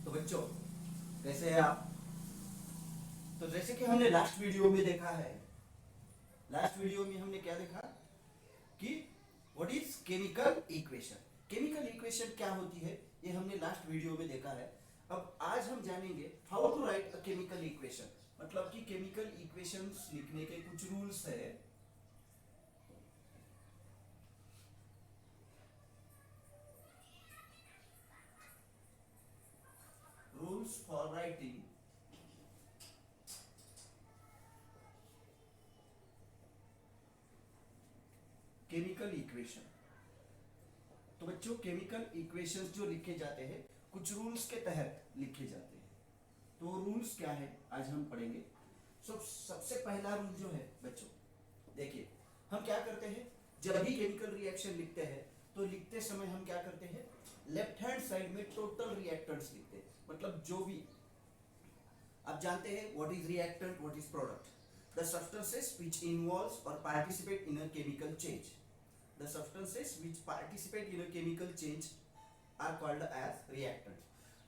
तो बच्चों कैसे हैं आप। तो जैसे कि हमने लास्ट वीडियो में देखा है, लास्ट वीडियो में हमने क्या देखा कि what is chemical equation. Chemical equation क्या होती है ये हमने लास्ट वीडियो में देखा है। अब आज हम जानेंगे how to write a chemical equation, मतलब कि केमिकल इक्वेशंस लिखने के कुछ रूल्स है। Rules for writing chemical equation. तो बच्चों केमिकल इक्वेशंस जो लिखे जाते हैं कुछ रूल्स के तहत लिखे जाते हैं। तो रूल्स क्या है आज हम पढ़ेंगे। सबसे पहला रूल जो है बच्चों, देखिए हम क्या करते हैं जब भी केमिकल रिएक्शन लिखते हैं तो लिखते समय हम क्या करते हैं, लेफ्ट हैंड साइड में टोटल रिएक्टेंट्स लिखते हैं। मतलब जो भी आप जानते हैं what is reactant, what is product, the substances which involves और participate in a chemical change. The substances which participate in a chemical change are called as reactants.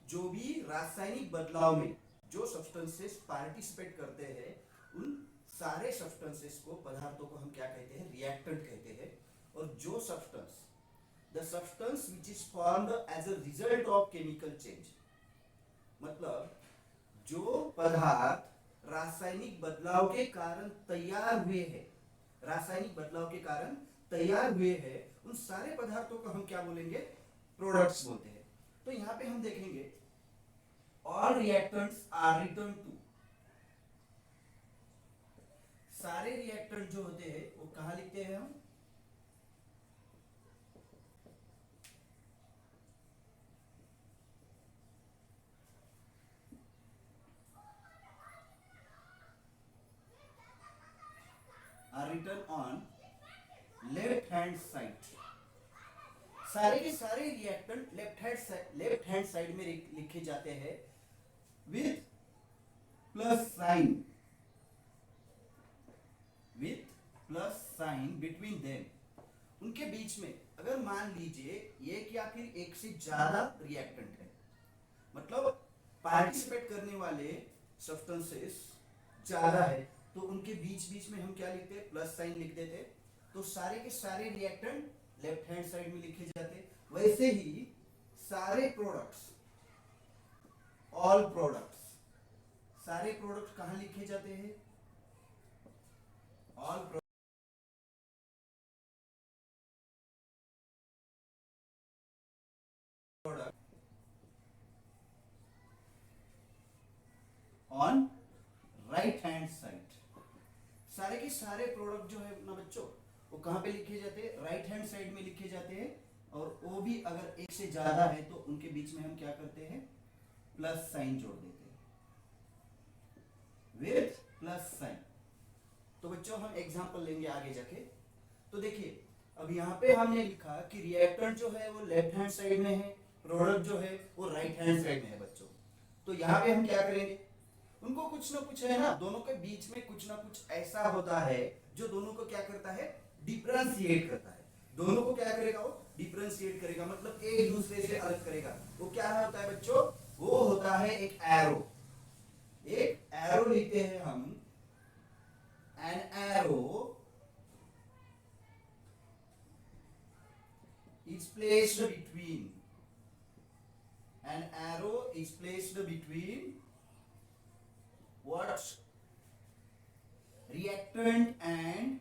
जो भी रासायनिक बदलाव में जो सब्सटेंसेस पार्टिसिपेट करते हैं उन सारे सब्सटेंसेस को, पदार्थों को हम क्या कहते हैं, रिएक्टेंट कहते हैं। और जो substance, the substance which is formed as a result of chemical change, मतलब जो पदार्थ रासायनिक बदलाव के कारण तैयार हुए हैं, रासायनिक बदलाव के कारण तैयार हुए हैं, उन सारे पदार्थों को हम क्या बोलेंगे, प्रोडक्ट्स बोलते हैं। तो यहां पे हम देखेंगे all reactants are return to, सारे रिएक्टेंट जो होते हैं वो कहां लिखते हैं हम, are return on left hand side. सारे के सारे रिएक्टेंट लेफ्ट हैंड साइड में लिखे जाते हैं with plus sign, with plus sign between them. उनके बीच में अगर मान लीजिए एक या फिर एक से ज्यादा रिएक्टेंट है, मतलब पार्टिसिपेट करने वाले सब्सटेंसेस ज्यादा है, तो उनके बीच बीच में हम क्या लिखते हैं, प्लस साइन लिख देते। तो सारे के सारे रिएक्टेंट लेफ्ट हैंड साइड में लिखे जाते। वैसे ही सारे प्रोडक्ट्स, ऑल प्रोडक्ट्स, सारे प्रोडक्ट कहां लिखे जाते हैं, all product on right hand side. सारे के सारे प्रोडक्ट जो है ना बच्चों वो कहां पे लिखे जाते हैं, राइट हैंड साइड में लिखे जाते हैं। और वो भी अगर एक से ज्यादा है तो उनके बीच में हम क्या करते हैं, प्लस साइन जोड़ देते हैं, विथ प्लस साइन। तो बच्चों हम एग्जांपल लेंगे आगे जाके। तो देखिए अब यहाँ पे हमने लिखा कि रिएक्टेंट जो है वो लेफ्ट हैंड साइड में है, प्रोडक्ट जो है वो राइट हैंड साइड में है बच्चों। तो यहाँ पे हम क्या करेंगे, उनको कुछ ना कुछ है ना, दोनों के बीच में कुछ ना कुछ ऐसा होता है जो दोनों को क्या करता है, डिफरेंशिएट करता है। दोनों को क्या करेगा, वो डिफरेंशिएट करेगा, मतलब एक दूसरे से अलग करेगा। वो क्या होता है बच्चों, वो होता है एक एरो। एक एरो लिखते हैं हम, an arrow is placed between, an arrow is placed between what, reactant and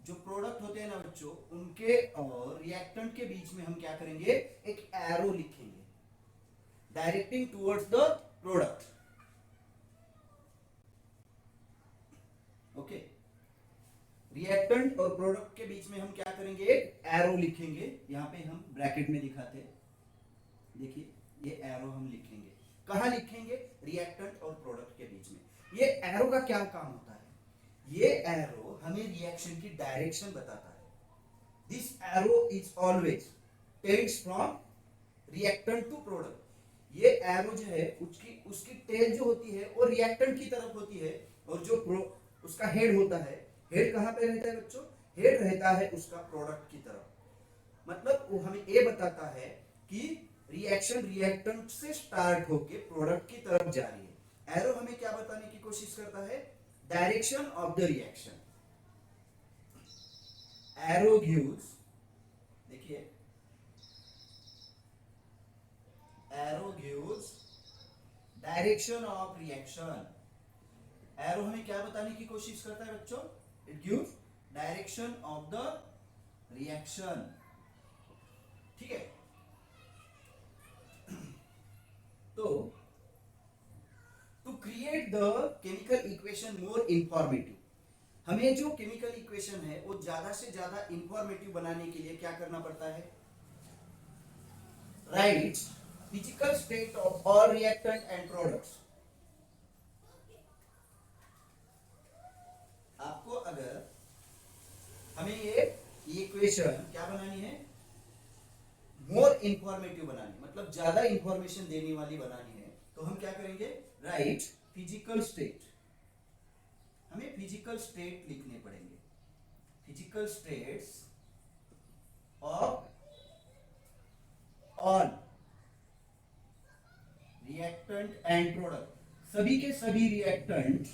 जो प्रोडक्ट होते हैं ना बच्चों उनके और रिएक्टेंट के बीच में हम क्या करेंगे, एक एरो लिखेंगे directing towards the product. Okay, reactant और प्रोडक्ट के बीच में हम क्या करेंगे, एक एरो लिखेंगे। यहाँ पे हम ब्रैकेट में दिखाते हैं, देखिए ये एरो हम लिखेंगे। कहाँ लिखेंगे, रिएक्टेंट और प्रोडक्ट के बीच में। ये एरो का क्या काम होता है, ये एरो हमें रिएक्शन की डायरेक्शन बताता है। This arrow is always tells from reactant to product. ये एरो जो है उसकी टेल जो होती है वो रिएक्टेंट की तरफ होती है, और जो उसका हेड होता है, हेड कहां पे रहता है बच्चों, हेड रहता है उसका प्रोडक्ट की तरफ। मतलब वो हमें ये बताता है कि रिएक्शन रिएक्टेंट से स्टार्ट होके प्रोडक्ट की तरफ जा रही है। एरो हमें क्या बताने की कोशिश करता है? Direction of the reaction. Arrow gives, देखिए, arrow gives direction of reaction. Arrow हमें क्या बताने की कोशिश करता है बच्चों? It gives direction of the reaction. ठीक है, तो to create the chemical equation more informative, हमें जो केमिकल इक्वेशन है वो ज्यादा से ज्यादा इंफॉर्मेटिव बनाने के लिए क्या करना पड़ता है? Right physical state of all reactant and products. आपको अगर हमें ये इक्वेशन क्या बनानी है? मोर इंफॉर्मेटिव बनानी, मतलब ज्यादा इंफॉर्मेशन देने वाली बनानी है, तो हम क्या करेंगे? Write physical state. हमें फिजिकल स्टेट लिखने पड़ेंगे। Physical states of all reactant and product, सभी के सभी reactant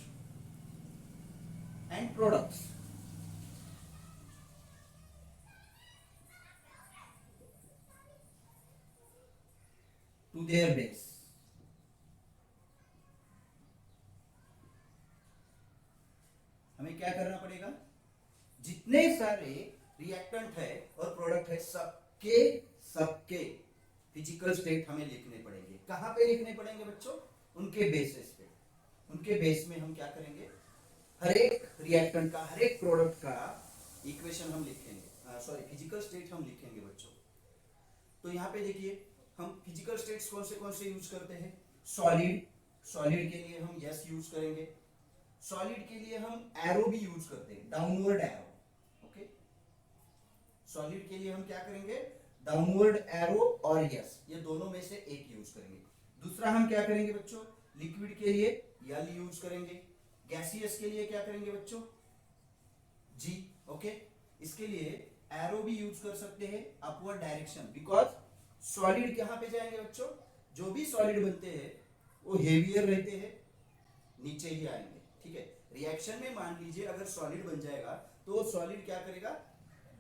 and products. To their base. हमें क्या करना पड़ेगा? जितने सारे रिएक्टेंट है और प्रोडक्ट है, सबके सबके फिजिकल स्टेट हमें लिखने पड़ेंगे। कहां पे लिखने पड़ेंगे बच्चों? उनके बेसिस पे। उनके बेस में हम क्या करेंगे? हर एक रिएक्टेंट का, हर एक प्रोडक्ट का इक्वेशन हम लिखेंगे, सॉरी फिजिकल स्टेट हम लिखेंगे बच्चों। तो यहाँ पे देखिए, हम फिजिकल स्टेट्स कौन से यूज करते हैं? सॉलिड, सॉलिड के लिए हम यस यूज करेंगे। सॉलिड के लिए हम एरो भी यूज करते हैं, डाउनवर्ड एरो। ओके, सॉलिड के लिए हम क्या करेंगे? डाउनवर्ड एरो और यस, ये दोनों में से एक यूज करेंगे। दूसरा हम क्या करेंगे बच्चों? लिक्विड के लिए यल यूज करेंगे। गैसियस के लिए क्या करेंगे बच्चों? जी। ओके, इसके लिए एरो भी यूज कर सकते हैं, अपवर्ड डायरेक्शन, बिकॉज सॉलिड कहां पे जाएंगे बच्चों? जो भी सॉलिड बनते हैं वो हेवियर रहते हैं, नीचे ही आएंगे। ठीक है, रिएक्शन में मान लीजिए अगर सॉलिड बन जाएगा तो वो सॉलिड क्या करेगा?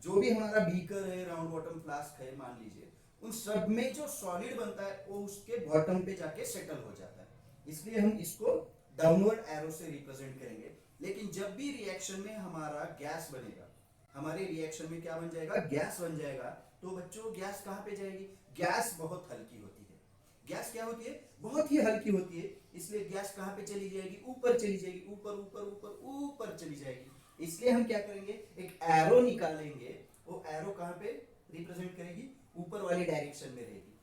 जो भी हमारा बीकर है, राउंड बॉटम फ्लास्क है, मान लीजिए, उन सब में जो सॉलिड बनता है वो उसके बॉटम पे जाके सेटल हो जाता है। इसलिए हम इसको डाउनवर्ड एरो से रिप्रेजेंट करेंगे। लेकिन जब भी रिएक्शन में हमारा गैस बनेगा, हमारे रिएक्शन में क्या बन जाएगा? गैस बन जाएगा। तो बच्चों गैस कहां पे जाएगी? गैस बहुत हल्की होती है। गैस क्या होती है? बहुत ही हल्की होती है। इसलिए गैस कहां पे चली जाएगी? ऊपर चली जाएगी, ऊपर ऊपर ऊपर ऊपर चली जाएगी। इसलिए हम क्या करेंगे? एक एरो निकालेंगे। वो एरो कहां पे रिप्रेजेंट करेगी? ऊपर वाली डायरेक्शन में रहेगी।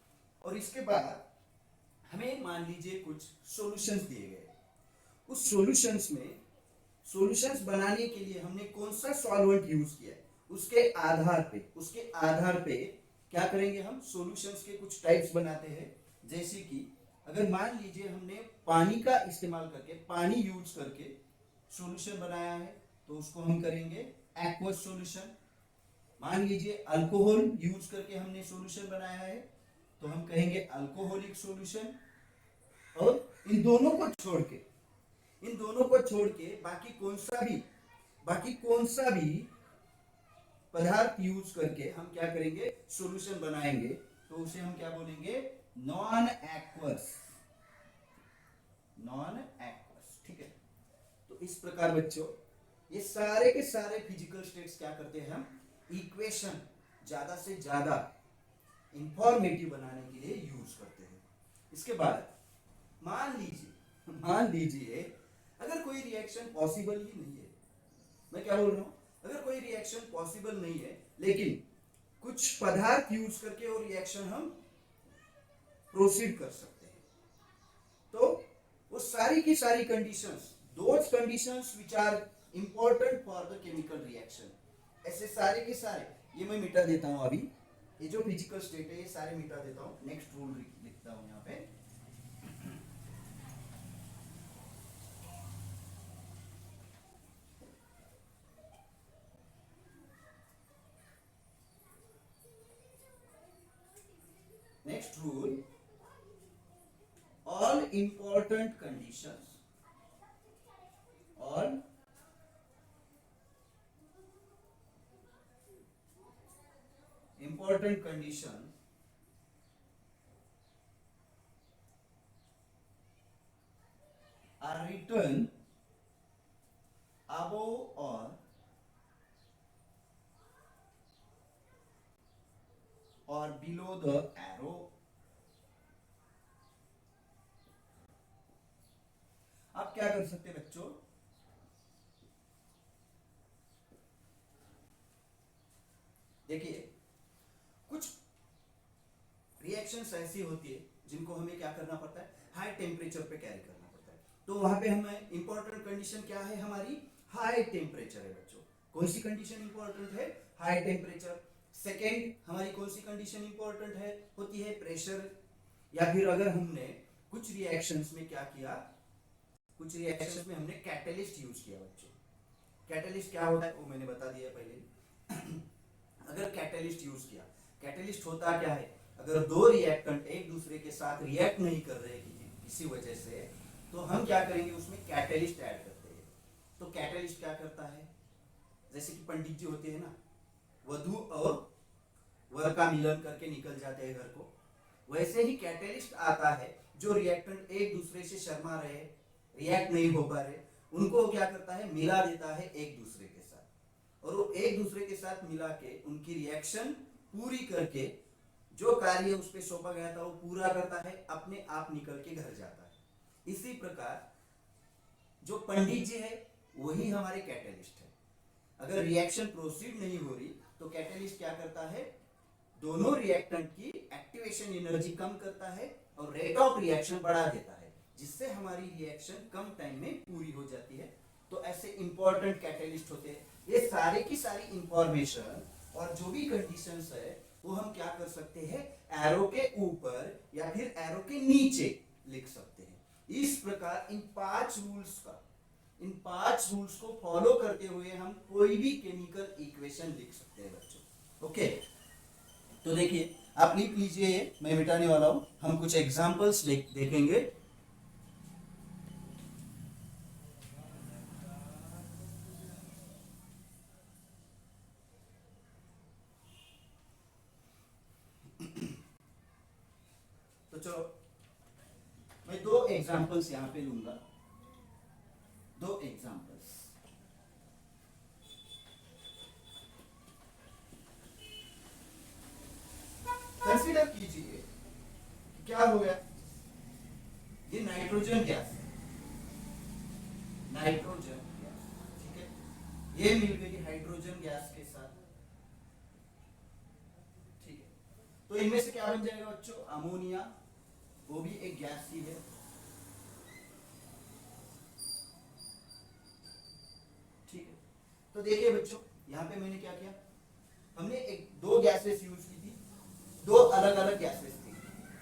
और इसके बाद हमें मान लीजिए कुछ सॉल्यूशंस दिए गए, उस सॉल्यूशंस में, सॉल्यूशंस बनाने के लिए हमने कौन सा सॉल्वेंट यूज किया है, उसके आधार पे क्या करेंगे? हम सॉल्यूशंस के कुछ टाइप्स बनाते हैं। जैसे कि अगर मान लीजिए हमने पानी का इस्तेमाल करके, पानी यूज करके सॉल्यूशन बनाया है, तो उसको हम करेंगे एक्वस सॉल्यूशन। मान लीजिए अल्कोहल यूज करके हमने सॉल्यूशन बनाया है, तो हम कहेंगे अल्कोहलिक सॉल्यूशन। और इन दोनों को छोड़ के, बाकी कौन सा भी पदार्थ यूज करके हम क्या करेंगे? सॉल्यूशन बनाएंगे, तो उसे हम क्या बोलेंगे? Non aqueous. Non aqueous. ठीक है, तो इस प्रकार बच्चों ये सारे के सारे फिजिकल स्टेट्स क्या करते हैं? हम इक्वेशन ज्यादा से ज्यादा इंफॉर्मेटिव बनाने के लिए यूज करते हैं। इसके बाद मान लीजिए अगर कोई रिएक्शन पॉसिबल ही नहीं है, मैं क्या बोल रहा हूं? अगर कोई रिएक्शन पॉसिबल नहीं है, लेकिन कुछ पदार्थ यूज करके वो रिएक्शन हम प्रोसीड कर सकते हैं, तो वो सारी की सारी conditions, those conditions which are important for the chemical reaction, ऐसे सारे के सारे, ये मैं मिटा देता हूं अभी। ये जो फिजिकल स्टेट है ये सारे मिटा देता हूं। नेक्स्ट रूल लिखता हूं यहां पे। Next rule, all important conditions, all important conditions are written above or below the arrow. आप क्या कर सकते हैं बच्चों, देखिए कुछ रिएक्शंस ऐसी होती है जिनको हमें क्या करना पड़ता है, हाई टेम्परेचर पे कैरी करना पड़ता है। तो वहां पे हमें इंपॉर्टेंट कंडीशन क्या है, हमारी हाई टेम्परेचर है बच्चों। कौन सी कंडीशन इंपॉर्टेंट है, हाई टेम्परेचर। सेकेंड हमारी कौन सी कंडीशन इंपॉर्टेंट है, होती है प्रेशर। या फिर अगर हमने कुछ रिएक्शंस में क्या किया, कुछ रिएक्शंस में हमने कैटलिस्ट यूज किया बच्चों। कैटलिस्ट क्या होता है वो मैंने बता दिया पहले। अगर कैटलिस्ट यूज किया, कैटलिस्ट होता क्या है, अगर दो रिएक्टेंट एक दूसरे के साथ रिएक्ट नहीं कर रहे किसी वजह से, तो हम क्या करेंगे, उसमें कैटलिस्ट ऐड करते हैं। तो कैटलिस्ट क्या करता है, जैसे कि पंडित जी होते हैं ना, वधू और वर का मिलन करके निकल जाते हैं घर को, वैसे ही कैटलिस्ट आता है जो रिएक्टेंट एक दूसरे से शर्मा रहे, रिएक्ट नहीं हो पा रहे, उनको क्या करता है, मिला देता है एक दूसरे के साथ। और वो एक दूसरे के साथ मिला के उनकी रिएक्शन पूरी करके जो कार्य उस पर सौंपा गया था वो पूरा करता है, अपने आप निकल के घर जाता है। इसी प्रकार जो पंडित जी है वही हमारे कैटलिस्ट है। अगर रिएक्शन प्रोसीड नहीं हो रही तो कैटलिस्ट क्या करता है, दोनों रिएक्टेंट की एक्टिवेशन एनर्जी कम करता है और रेट ऑफ रिएक्शन बढ़ा देता है, जिससे हमारी रिएक्शन कम टाइम में पूरी हो जाती है। तो ऐसे इंपॉर्टेंट कैटलिस्ट होते हैं। ये सारे की सारी इंफॉर्मेशन और जो भी कंडीशंस है वो हम क्या कर सकते हैं, एरो के ऊपर या फिर एरो के नीचे लिख सकते हैं। इस प्रकार इन पांच रूल्स को फॉलो करते हुए हम कोई भी केमिकल इक्वेशन लिख सकते हैं बच्चों। ओके, तो देखिए आप लिख लीजिए, मैं मिटाने वाला हूं, हम कुछ एग्जांपल्स देखेंगे। तो चलो मैं दो एग्जांपल्स यहां पे लूंगा, दो एग्जांपल्स। कंसीडर कीजिए क्या हो गया, ये नाइट्रोजन गैस है, नाइट्रोजन गैस, ठीक है, ये मिल गई हाइड्रोजन गैस के साथ, ठीक है। तो इनमें से क्या बन जाएगा बच्चों, अमोनिया, वो भी एक गैस ही है, ठीक है। तो देखिए बच्चों यहाँ पे मैंने क्या किया, हमने एक दो गैसेस यूज की थी, दो अलग अलग गैसेस थी,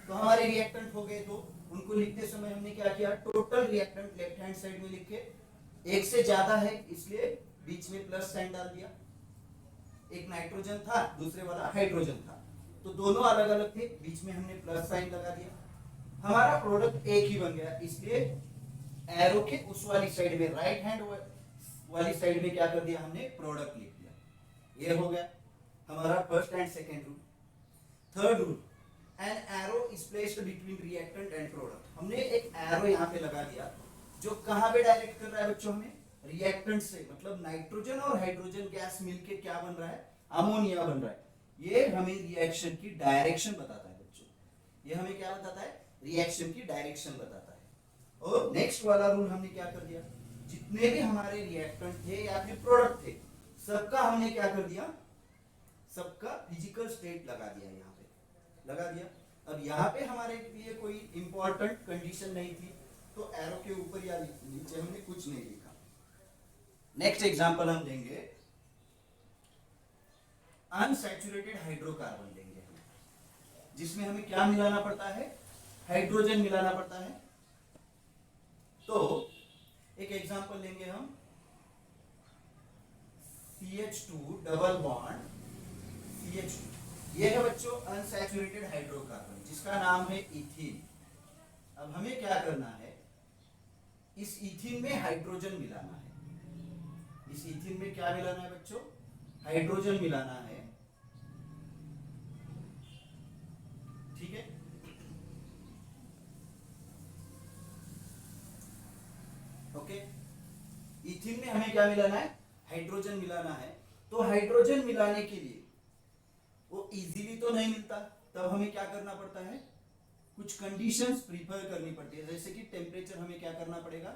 तो हमारे रिएक्टेंट हो गए दो। उनको लिखते समय हमने क्या किया, total reactant left hand side में लिखे, एक से ज्यादा है इसलिए बीच में प्लस साइन डाल दिया। एक नाइट्रोजन था, दूसरे वाला हाइड्रोजन था, तो दोनों अलग अलग थे, बीच में हमने प्लस साइन लगा दिया। हमारा प्रोडक्ट एक ही बन गया, इसलिए एरो के उस वाली साइड में, राइट हैंड वाली साइड में क्या कर दिया, हमने प्रोडक्ट लिख दिया। ये हो गया हमारा first and second rule. Third rule, an arrow is placed between reactant and product. हमने एक एरो यहाँ पे लगा दिया जो कहाँ पे डायरेक्ट कर रहा है बच्चों, हमें रिएक्टेंट से, मतलब नाइट्रोजन और हाइड्रोजन गैस मिलके क्या बन रहा है, अमोनिया बन रहा है। ये हमें रिएक्शन की डायरेक्शन बताता है बच्चों, ये हमें क्या बताता है, रिएक्शन की डायरेक्शन बताता है। और नेक्स्ट वाला रूल हमने क्या कर दिया, जितने भी हमारे रिएक्टेंट थे या फिर प्रोडक्ट थे, सबका हमने क्या कर दिया, सबका फिजिकल स्टेट लगा दिया, यहाँ पे लगा दिया। अब यहाँ पे हमारे लिए कोई इंपॉर्टेंट कंडीशन नहीं थी, तो एरो के ऊपर या नीचे हमने कुछ नहीं लिखा। नेक्स्ट एग्जांपल हम लेंगे, अनसैचुरेटेड हाइड्रोकार्बन लेंगे हम, जिसमें हमें क्या मिलाना पड़ता है, हाइड्रोजन मिलाना पड़ता है। तो एक एग्जांपल लेंगे हम, CH2 डबल बॉन्ड CH2, ये है बच्चों अनसैचुरेटेड हाइड्रोकार्बन जिसका नाम है इथीन। अब हमें क्या करना है, इस इथीन में हाइड्रोजन मिलाना है। इस इथीन में क्या मिलाना है बच्चों, हाइड्रोजन मिलाना है। ठीक है, ओके। इथीन में हमें क्या मिलाना है, हाइड्रोजन मिलाना है। तो हाइड्रोजन मिलाने के लिए वो इजीली तो नहीं मिलता, तब हमें क्या करना पड़ता है, कुछ कंडीशंस प्रिफर करनी पड़ती है। जैसे कि टेम्परेचर हमें क्या करना पड़ेगा,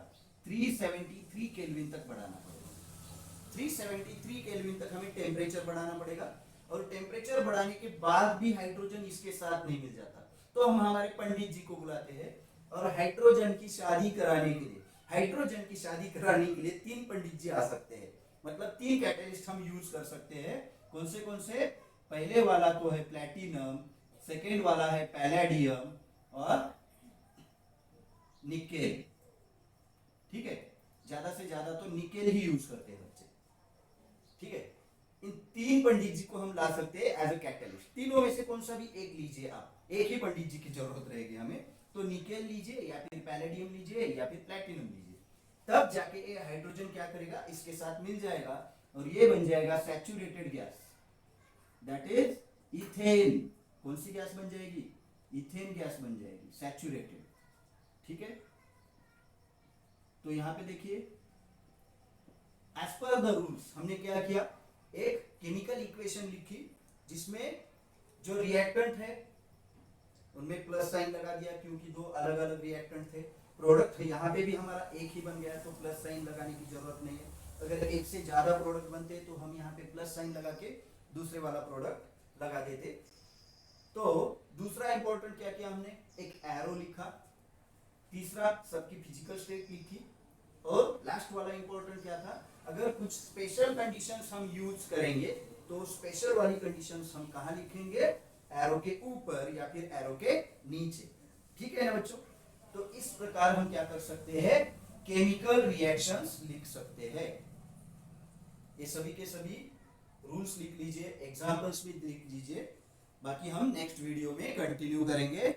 373 केल्विन तक बढ़ाना पड़ेगा। 373 केल्विन तक हमें टेम्परेचर बढ़ाना पड़ेगा। और टेम्परेचर बढ़ाने के बाद भी हाइड्रोजन इसके साथ नहीं मिल जाता, तो हम हमारे पंडित जी को बुलाते हैं और हाइड्रोजन की शादी कराने के लिए, हाइड्रोजन की शादी कराने के लिए 3 पंडित जी आ सकते हैं। मतलब 3 कैटलिस्ट हम यूज कर सकते हैं। कौन से, पहले वाला तो है प्लैटिनम, सेकेंड वाला है पैलेडियम और निकेल। ठीक है, ज्यादा से ज्यादा तो निकेल ही यूज करते हैं बच्चे। ठीक है, इन 3 पंडित जी को हम ला सकते हैं एज ए कैटलिस्ट। तीनों में से कौन सा भी एक लीजिए आप, एक ही पंडित जी की जरूरत रहेगी हमें, तो निकेल लीजिए या फिर पैलेडियम लीजिए या फिर प्लैटिनम लीजिए। तब जाके ये हाइड्रोजन क्या करेगा, इसके साथ मिल जाएगा और ये बन जाएगा saturated gas, that is ethane. कौन सी गैस बन जाएगी, इथेन गैस बन जाएगी, सैचुरेटेड। ठीक है, तो यहां पे देखिए एज पर द रूल्स हमने क्या किया, एक केमिकल इक्वेशन लिखी जिसमें जो रिएक्टेंट है उनमें प्लस साइन लगा दिया क्योंकि 2 अलग अलग रिएक्टेंट थे। प्रोडक्ट यहाँ पे भी हमारा एक ही बन गया तो प्लस साइन लगाने की जरूरत नहीं है। अगर एक से ज्यादा प्रोडक्ट बनते तो हम यहाँ पे प्लस साइन लगा के दूसरे वाला प्रोडक्ट लगा देते। तो दूसरा इंपॉर्टेंट क्या किया हमने, एक एरो लिखा। तीसरा सबकी फिजिकल स्टेट लिखी। और लास्ट वाला इंपॉर्टेंट क्या था, अगर कुछ स्पेशल कंडीशंस हम यूज करेंगे तो स्पेशल वाली कंडीशंस हम कहाँ लिखेंगे, एरो के ऊपर या फिर एरो के नीचे। ठीक है ना बच्चों, तो इस प्रकार हम क्या कर सकते हैं, केमिकल रिएक्शंस लिख सकते हैं। ये सभी के सभी रूल्स लिख लीजिए, एग्जांपल्स भी लिख लीजिए। बाकी हम नेक्स्ट वीडियो में कंटिन्यू करेंगे।